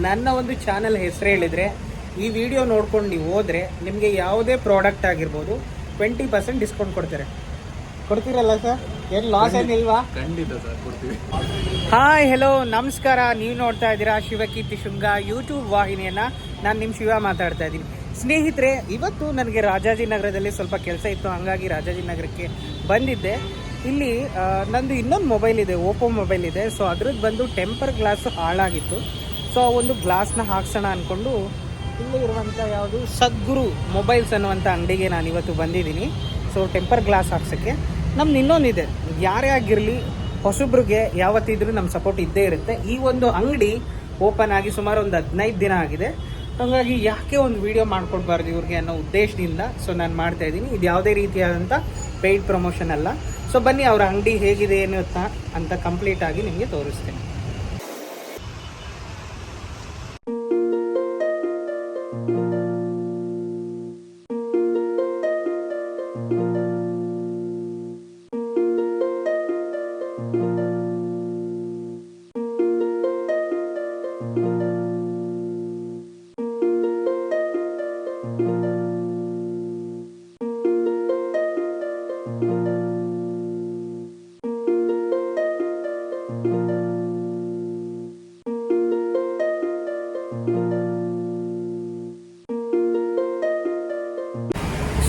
ನನ್ನ ಒಂದು ಚಾನಲ್ ಹೆಸರು ಹೇಳಿದರೆ ಈ ವಿಡಿಯೋ ನೋಡ್ಕೊಂಡು ನೀವು ಹೋದರೆ ನಿಮಗೆ ಯಾವುದೇ ಪ್ರಾಡಕ್ಟ್ ಆಗಿರ್ಬೋದು 20% ಡಿಸ್ಕೌಂಟ್ ಕೊಡ್ತೀರಲ್ಲ ಸರ್? ಏನು ಲಾಸ್ ಏನಿಲ್ವಾ? ಖಂಡಿತ ಸರ್, ಕೊಡ್ತೀವಿ. ಹಾಯ್, ಹೆಲೋ, ನಮಸ್ಕಾರ. ನೀವು ನೋಡ್ತಾ ಇದ್ದೀರಾ ಶಿವಕೀರ್ತಿ ಶೃಂಗ ಯೂಟ್ಯೂಬ್ ವಾಹಿನಿಯನ್ನು. ನಾನು ನಿಮ್ಮ ಶಿವ ಮಾತಾಡ್ತಾ ಇದ್ದೀನಿ. ಸ್ನೇಹಿತರೆ, ಇವತ್ತು ನನಗೆ ರಾಜಾಜಿನಗರದಲ್ಲಿ ಸ್ವಲ್ಪ ಕೆಲಸ ಇತ್ತು, ಹಾಗಾಗಿ ರಾಜಾಜಿನಗರಕ್ಕೆ ಬಂದಿದ್ದೆ. ಇಲ್ಲಿ ನಂದು ಇನ್ನೊಂದು ಮೊಬೈಲ್ ಇದೆ, ಓಪೋ ಮೊಬೈಲ್ ಇದೆ. ಸೊ ಅದ್ರದ್ದು ಬಂದು ಟೆಂಪರ್ ಗ್ಲಾಸ್ ಹಾಳಾಗಿತ್ತು. ಸೊ ಒಂದು ಗ್ಲಾಸ್ನ ಹಾಕ್ಸೋಣ ಅಂದ್ಕೊಂಡು ಇಲ್ಲಿ ಇರುವಂಥ ಯಾವುದು ಸದ್ಗುರು ಮೊಬೈಲ್ಸ್ ಅನ್ನುವಂಥ ಅಂಗಡಿಗೆ ನಾನು ಇವತ್ತು ಬಂದಿದ್ದೀನಿ. ಸೊ ಟೆಂಪರ್ ಗ್ಲಾಸ್ ಹಾಕ್ಸೋಕ್ಕೆ ನಮ್ದು ಇನ್ನೊಂದಿದೆ. ಯಾರೇ ಆಗಿರಲಿ, ಹೊಸಬ್ರಿಗೆ ಯಾವತ್ತಿದ್ರೂ ನಮ್ಮ ಸಪೋರ್ಟ್ ಇದ್ದೇ ಇರುತ್ತೆ. ಈ ಒಂದು ಅಂಗಡಿ ಓಪನ್ ಆಗಿ ಸುಮಾರು ಒಂದು 15 ದಿನ ಆಗಿದೆ. ಹಾಗಾಗಿ ಯಾಕೆ ಒಂದು ವಿಡಿಯೋ ಮಾಡ್ಕೊಡ್ಬಾರ್ದು ಇವ್ರಿಗೆ ಅನ್ನೋ ಉದ್ದೇಶದಿಂದ ಸೊ ನಾನು ಮಾಡ್ತಾ ಇದ್ದೀನಿ. ಇದು ಯಾವುದೇ ರೀತಿಯಾದಂಥ ಪೇಯ್ಡ್ ಪ್ರಮೋಷನ್ ಅಲ್ಲ. ಸೊ ಬನ್ನಿ, ಅವ್ರ ಅಂಗಡಿ ಹೇಗಿದೆ ಏನು ಅಂತ ಕಂಪ್ಲೀಟ್ ಆಗಿ ನಿಮಗೆ ತೋರಿಸ್ತೇನೆ.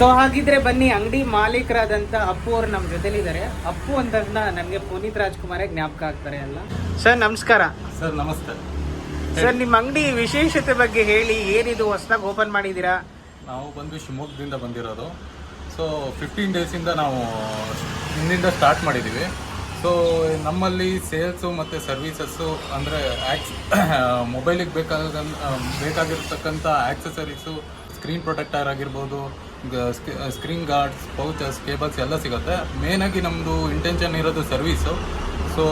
ಸೊ ಹಾಗಿದ್ರೆ ಬನ್ನಿ, ಅಂಗಡಿ ಮಾಲೀಕರಾದಂಥ ಅಪ್ಪು ಅವರು ನಮ್ಮ ಜೊತೆಲಿದ್ದಾರೆ. ಅಪ್ಪು ಅಂತ ನನಗೆ ಪುನೀತ್ ರಾಜ್ಕುಮಾರೇ ಜ್ಞಾಪಕ ಆಗ್ತಾರೆ ಅಲ್ಲ ಸರ್? ನಮಸ್ಕಾರ ಸರ್. ನಮಸ್ತೆ ಸರ್. ನಿಮ್ಮ ಅಂಗಡಿ ವಿಶೇಷತೆ ಬಗ್ಗೆ ಹೇಳಿ. ಏನಿದು ಹೊಸದಾಗಿ ಓಪನ್ ಮಾಡಿದ್ದೀರಾ? ನಾವು ಬಂದು ಶಿವಮೊಗ್ಗದಿಂದ ಬಂದಿರೋದು. ಸೊ 15 ಡೇಸಿಂದ ನಾವು ಹಿಂದಿಂದ ಸ್ಟಾರ್ಟ್ ಮಾಡಿದ್ದೀವಿ. ಸೊ ನಮ್ಮಲ್ಲಿ ಸೇಲ್ಸು ಮತ್ತು ಸರ್ವೀಸಸ್ಸು ಅಂದರೆ ಮೊಬೈಲಿಗೆ ಬೇಕಾಗಿರ್ತಕ್ಕಂಥ ಆಕ್ಸೆಸರೀಸು, ಸ್ಕ್ರೀನ್ ಪ್ರೊಟೆಕ್ಟರ್ ಆಗಿರ್ಬೋದು, ಸ್ಕ್ರೀನ್ ಗಾರ್ಡ್ಸ್, ಪೌಚಸ್, ಕೇಬಲ್ಸ್ ಎಲ್ಲ ಸಿಗುತ್ತೆ. ಮೇನಾಗಿ ನಮ್ಮದು ಇಂಟೆನ್ಷನ್ ಇರೋದು ಸರ್ವೀಸು. ಸೊ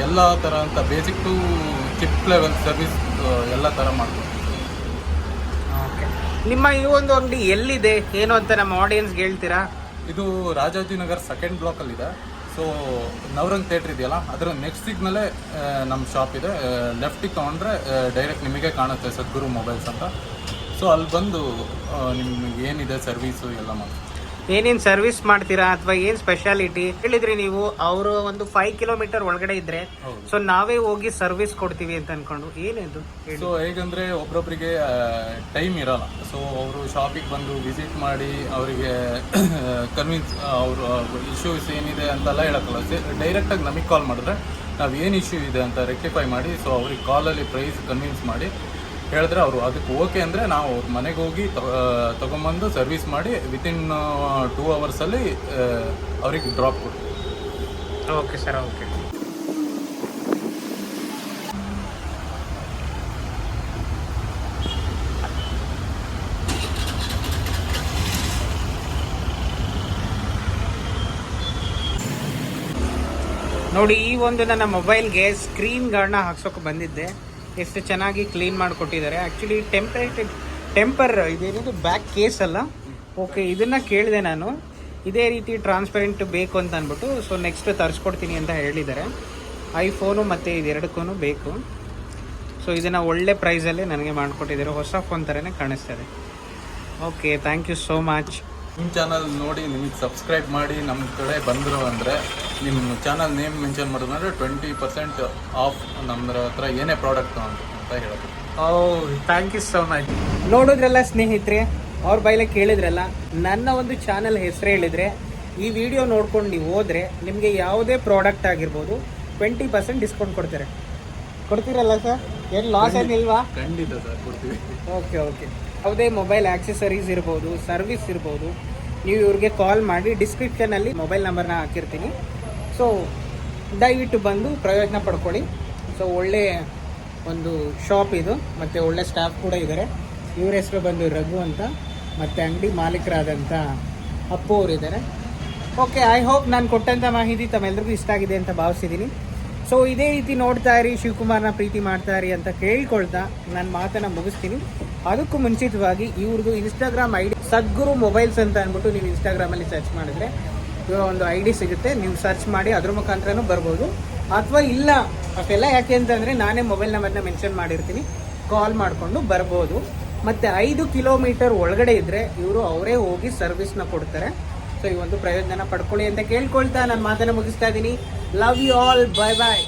ಎಲ್ಲ ಥರ ಅಂತ basic to chip level service ಎಲ್ಲ ಥರ ಮಾಡ್ತೀವಿ. ಓಕೆ, ನಿಮ್ಮ ಈ ಒಂದು ಅಂಗಡಿ ಎಲ್ಲಿದೆ ಏನು ಅಂತ ನಮ್ಮ ಆಡಿಯನ್ಸ್ಗೆ ಹೇಳ್ತೀರಾ? ಇದು ರಾಜಾಜಿನಗರ್ 2nd ಬ್ಲಾಕಲ್ಲಿದೆ. ಸೊ ನವರಂಗ್ ಥಿಯೇಟ್ರ್ ಇದೆಯಲ್ಲ, ಅದರ ನೆಕ್ಸ್ಟ್ ಸಿಗ್ನಲ್ಲೇ ನಮ್ಮ ಶಾಪ್ ಇದೆ. ಲೆಫ್ಟಿಗೆ ತೊಗೊಂಡ್ರೆ ಡೈರೆಕ್ಟ್ ನಿಮಗೆ ಕಾಣುತ್ತೆ ಸದ್ಗುರು ಮೊಬೈಲ್ಸ್ ಅಂತ. ಸೊ ಅಲ್ಲಿ ಬಂದು ನಿಮ್ಗೆ ಏನಿದೆ ಸರ್ವೀಸು ಎಲ್ಲ ಮಾಡಿ. ಏನೇನು ಸರ್ವಿಸ್ ಮಾಡ್ತೀರಾ ಅಥವಾ ಏನು ಸ್ಪೆಷಾಲಿಟಿ ಹೇಳಿದ್ರಿ ನೀವು? ಅವರು ಒಂದು 5 ಕಿಲೋಮೀಟರ್ ಒಳಗಡೆ ಇದ್ರೆ ಸೊ ನಾವೇ ಹೋಗಿ ಸರ್ವಿಸ್ ಕೊಡ್ತೀವಿ ಅಂತ ಅನ್ಕೊಂಡು ಏನಿದು? ಸೊ ಹೇಗಂದ್ರೆ ಒಬ್ರೊಬ್ರಿಗೆ ಟೈಮ್ ಇರಲ್ಲ. ಸೊ ಅವರು ಶಾಪಿಗೆ ಬಂದು ವಿಸಿಟ್ ಮಾಡಿ ಅವರಿಗೆ ಕನ್ವಿನ್ಸ್ ಅವರು ಇಶ್ಯೂಸ್ ಏನಿದೆ ಅಂತೆಲ್ಲ ಹೇಳಕ್ಕಲ್ಲ. ಡೈರೆಕ್ಟಾಗಿ ನಮಗೆ ಕಾಲ್ ಮಾಡಿದ್ರೆ ನಾವು ಏನು ಇಶ್ಯೂ ಇದೆ ಅಂತ ರೆಕ್ಟಿಫೈ ಮಾಡಿ, ಸೊ ಅವ್ರಿಗೆ ಕಾಲಲ್ಲಿ ಪ್ರೈಸ್ ಕನ್ವಿನ್ಸ್ ಮಾಡಿ ಹೇಳಿದ್ರೆ ಅವರು ಅದಕ್ಕೆ ಓಕೆ ಅಂದರೆ ನಾವು ಅವ್ರ ಮನೆಗೆ ಹೋಗಿ ತೊಗೊಂಬಂದು ಸರ್ವಿಸ್ ಮಾಡಿ ವಿತಿನ್ 2 ಅವರ್ಸಲ್ಲಿ ಅವ್ರಿಗೆ ಡ್ರಾಪ್ ಕೊಡ್ತೀವಿ. Okay sir, okay. ನೋಡಿ, ಈ ಒಂದು ನನ್ನ ಮೊಬೈಲ್ಗೆ ಸ್ಕ್ರೀನ್ ಗಾರ್ಡ್ನ ಹಾಕ್ಸೋಕೆ ಬಂದಿದ್ದೆ. ಎಷ್ಟು ಚೆನ್ನಾಗಿ ಕ್ಲೀನ್ ಮಾಡಿಕೊಟ್ಟಿದ್ದಾರೆ. ಆ್ಯಕ್ಚುಲಿ ಟೆಂಪರ್ ಇದೇನಿದು ಬ್ಯಾಕ್ ಕೇಸ್ ಅಲ್ಲ. ಓಕೆ, ಇದನ್ನು ಕೇಳಿದೆ ನಾನು, ಇದೇ ರೀತಿ ಟ್ರಾನ್ಸ್ಪರೆಂಟ್ ಬೇಕು ಅಂತ ಅಂದ್ಬಿಟ್ಟು. ಸೊ ನೆಕ್ಸ್ಟ್ ತರಿಸ್ಕೊಡ್ತೀನಿ ಅಂತ ಹೇಳಿದ್ದಾರೆ. ಐಫೋನು ಮತ್ತು ಇದೆರಡಕ್ಕೂ ಬೇಕು. ಸೊ ಇದನ್ನು ಒಳ್ಳೆ ಪ್ರೈಸಲ್ಲೇ ನನಗೆ ಮಾಡಿಕೊಟ್ಟಿದ್ದಾರೆ. ಹೊಸ ಫೋನ್ ಥರನೇ ಕಾಣಿಸ್ತದೆ. Okay, thank you so much. ನಿಮ್ಮ ಚಾನಲ್ ನೋಡಿ ನಿಮಗೆ ಸಬ್ಸ್ಕ್ರೈಬ್ ಮಾಡಿ ನಮ್ಮ ಕಡೆ ಬಂದರು ಅಂದರೆ ನಿಮ್ಮ ಚಾನಲ್ ನೇಮ್ ಮೆನ್ಷನ್ ಮಾಡಿದ್ರೆ 20% ಆಫ್ ನಮ್ಮ ಹತ್ರ ಏನೇ ಪ್ರಾಡಕ್ಟ್ ಅಂತ ಹೇಳೋದು. Thank you so much. ನೋಡಿದ್ರಲ್ಲ ಸ್ನೇಹಿತರೆ, ಅವ್ರ ಬೈಲೆ ಕೇಳಿದ್ರಲ್ಲ, ನನ್ನ ಒಂದು ಚಾನಲ್ ಹೆಸರು ಹೇಳಿದರೆ ಈ ವಿಡಿಯೋ ನೋಡ್ಕೊಂಡು ನೀವು ಹೋದರೆ ನಿಮಗೆ ಯಾವುದೇ ಪ್ರಾಡಕ್ಟ್ ಆಗಿರ್ಬೋದು 20% ಡಿಸ್ಕೌಂಟ್ ಕೊಡ್ತೀರಲ್ಲ ಸರ್? ಏನು ಲಾಸ್ ಏನಿಲ್ವಾ? ಖಂಡಿತ ಸರ್, ಕೊಡ್ತೀವಿ. Okay, okay. ಯಾವುದೇ ಮೊಬೈಲ್ ಆಕ್ಸೆಸರೀಸ್ ಇರ್ಬೋದು, ಸರ್ವಿಸ್ ಇರ್ಬೋದು, ನೀವು ಇವ್ರಿಗೆ ಕಾಲ್ ಮಾಡಿ ಡಿಸ್ಕ್ರಿಪ್ಷನಲ್ಲಿ ಮೊಬೈಲ್ ನಂಬರ್ನ ಹಾಕಿರ್ತೀನಿ. ಸೊ ದಯವಿಟ್ಟು ಬಂದು ಪ್ರಯೋಜನ ಪಡ್ಕೊಳ್ಳಿ. ಸೊ ಒಳ್ಳೆ ಒಂದು ಶಾಪ್ ಇದು, ಮತ್ತು ಒಳ್ಳೆ ಸ್ಟಾಫ್ ಕೂಡ ಇದ್ದಾರೆ. ಇವ್ರ ಹೆಸರು ಬಂದು ರಘು ಅಂತ, ಮತ್ತು ಅಂಗಡಿ ಮಾಲೀಕರಾದಂಥ ಅಪ್ಪು ಅವರಿದ್ದಾರೆ. ಓಕೆ, ಐ ಹೋಪ್ ನಾನು ಕೊಟ್ಟಂಥ ಮಾಹಿತಿ ತಮ್ಮೆಲ್ಲರಿಗೂ ಇಷ್ಟ ಆಗಿದೆ ಅಂತ ಭಾವಿಸಿದ್ದೀನಿ. ಸೊ ಇದೇ ರೀತಿ ನೋಡ್ತಾ ಇರಿ, ಶಿವಕುಮಾರ್ನ ಪ್ರೀತಿ ಮಾಡ್ತಾ ಇರಿ ಅಂತ ಕೇಳ್ಕೊಳ್ತಾ ನನ್ನ ಮಾತನ್ನು ಮುಗಿಸ್ತೀನಿ. ಅದಕ್ಕೂ ಮುಂಚಿತವಾಗಿ ಇವ್ರದ್ದು ಇನ್ಸ್ಟಾಗ್ರಾಮ್ ID ಸದ್ಗುರು ಮೊಬೈಲ್ಸ್ ಅಂತ ಅಂದ್ಬಿಟ್ಟು ನೀವು ಇನ್ಸ್ಟಾಗ್ರಾಮಲ್ಲಿ ಸರ್ಚ್ ಮಾಡಿದ್ರೆ ಇವರ ಒಂದು ID ಸಿಗುತ್ತೆ. ನೀವು ಸರ್ಚ್ ಮಾಡಿ ಅದ್ರ ಮುಖಾಂತರನೂ ಬರ್ಬೋದು. ಅಥವಾ ಇಲ್ಲ ಅಷ್ಟೆಲ್ಲ ಯಾಕೆ ಅಂತಂದರೆ ನಾನೇ ಮೊಬೈಲ್ ನಂಬರ್ನ ಮೆನ್ಷನ್ ಮಾಡಿರ್ತೀನಿ. ಕಾಲ್ ಮಾಡಿಕೊಂಡು ಬರ್ಬೋದು. ಮತ್ತು 5 ಕಿಲೋಮೀಟರ್ ಒಳಗಡೆ ಇದ್ದರೆ ಇವರು ಅವರೇ ಹೋಗಿ ಸರ್ವಿಸ್ನ ಕೊಡ್ತಾರೆ. ಸೊ ಈ ಒಂದು ಪ್ರಯೋಜನ ಪಡ್ಕೊಳ್ಳಿ ಅಂತ ಕೇಳ್ಕೊಳ್ತಾ ನಾನು ಮಾತನ್ನು ಮುಗಿಸ್ತಾ ಇದ್ದೀನಿ. Love you all, bye bye.